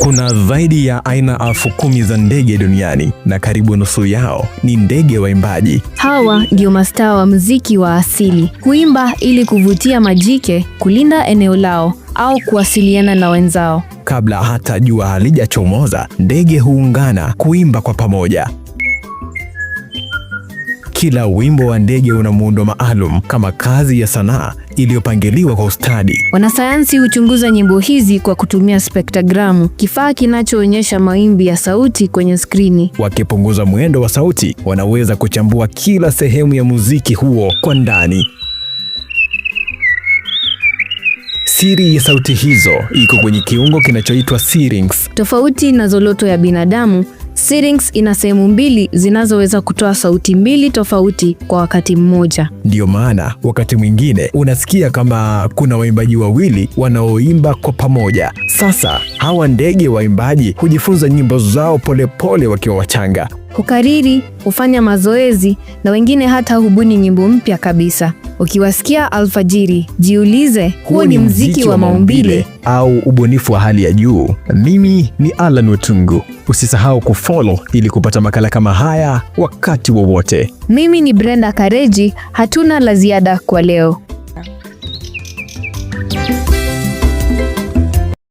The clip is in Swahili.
Kuna zaidi ya aina 10,000 za ndege duniani na karibu nusu yao ni ndege waimbaji. Hawa ndio mastaa wa muziki wa asili. Huimba ili kuvutia majike, kulinda eneo lao au kuwasiliana na wenzao. Kabla hata jua halijachomoza, ndege huungana kuimba kwa pamoja. Kila wimbo wa ndege una muundo maalum kama kazi ya sanaa iliyopangiliwa kwa ustadi. Wanasayansi huchunguza nyimbo hizi kwa kutumia spektrogramu, kifaa kinachoonyesha mawimbi ya sauti kwenye skrini. Wakipunguza mwendo wa sauti, wanaweza kuchambua kila sehemu ya muziki huo kwa ndani. Siri ya sauti hizo iko kwenye kiungo kinachoitwa syrinx. Tofauti na zoloto ya binadamu, syrinx ina sehemu mbili zinazoweza kutoa sauti mbili tofauti kwa wakati mmoja. Ndiyo maana wakati mwingine unasikia kama kuna waimbaji wawili wanaoimba kwa pamoja. Sasa hawa ndege waimbaji hujifunza nyimbo zao polepole wakiwa wachanga. Hukariri, hufanya mazoezi na wengine hata hubuni nyimbo mpya kabisa. Ukiwasikia alfajiri, jiulize, huo ni muziki wa maumbile au ubunifu wa hali ya juu? Mimi ni Alan Wetungu. Usisahau kufollow ili kupata makala kama haya wakati wowote. Mimi ni Brenda Kareji. Hatuna la ziada kwa leo.